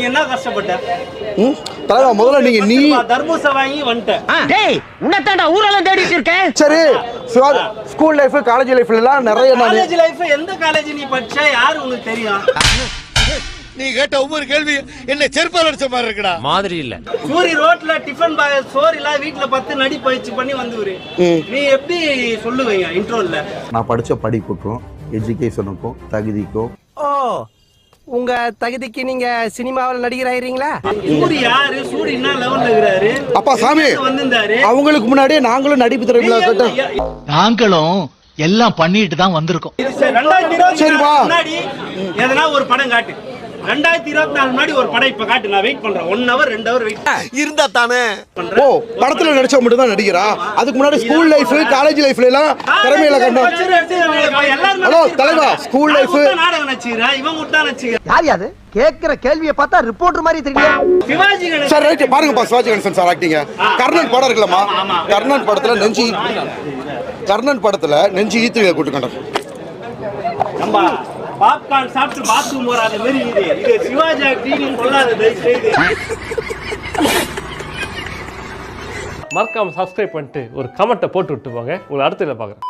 என்ன கஷ்டப்பட்ட? தலைவா முதல்ல நீ தர்பூச வாங்கி வந்துட்ட. டேய் உன்னதாண்டா ஊரெல்லாம் தேடிட்டு இருக்கேன். சரி ஸ்கூல் லைஃப் காலேஜ் லைஃப்ல எல்லாம் நிறைய காலேஜ் லைஃப் எந்த காலேஜ் நீ படிச்ச யாரு உங்களுக்கு தெரியும்? நீ கேட்ட ஒவ்வொரு கேள்வி என்ன செருப்பால் அடிச்ச மாதிரி இருக்குடா. மாதிரி இல்ல. சூரி ரோட்ல டிஃபன் பாய் சோறு இல்ல வீட்ல 10 நடி பயிற்சி பண்ணி வந்துரு. நீ எப்படி சொல்லுவீங்க இன்ட்ரோல? நான் படிச்ச படிப்புக்கும் எஜுகேஷனுக்கும் தகுதிக்கும். ஓ உங்க தகுதிக்கு நீங்க சினிமாவில் நடிகர் ஆயிரீங்களா? சூரி யாரு? சூரி என்ன லெவல்ல இருக்காரு? அப்பா சாமி வந்திருந்தாரு. அவங்களுக்கு முன்னாடியே நாங்களும் நடிப்பு துறையில நாங்களும் எல்லாம் பண்ணிட்டு தான் வந்திருக்கோம். 2024 முன்னாடி எதனா ஒரு படம் காட்டு. 2024 முன்னாடி ஒரு படம் இப்ப காட்டு. நான் வெயிட் பண்றேன். 1 hour 2 hour வெயிட் இருந்தா தானே. ஓ படத்துல நடிச்சா மட்டும் தான் நடிகரா? அதுக்கு முன்னாடி ஸ்கூல் லைஃப் காலேஜ் லைஃப்ல எல்லாம் திறமையில கண்டோம். ஹலோ தலைவா ஸ்கூல் லைஃப் நாடகம் நடிச்சீரா? இவன் முட்டா நடிச்சீரா? யார் யாரு? கேக்குற கேள்வியை பார்த்தா ரிப்போர்ட்டர் மாதிரி தெரியல. சிவாஜி கணேசன் சார் ரைட் பாருங்கப்பா. சிவாஜி கணேசன் சார் ஆக்டிங்க. கர்ணன் படம் இருக்குல்லம்மா, கர்ணன் படத்துல நெஞ்சு ஈத்து கூட்டுக்கண்டோம். அம்மா பாப்கார்ன் சாப்பிட்டு பாத்ரூம் போறாத மாதிரி இது சிவாஜி ஆக்டிங் கொள்ளாத செய்து. மறக்காம சப்ஸ்கிரைப் பண்ணிட்டு ஒரு கமெண்ட்டை போட்டு விட்டு போங்க. உங்களை அடுத்த பார்க்குறேன்.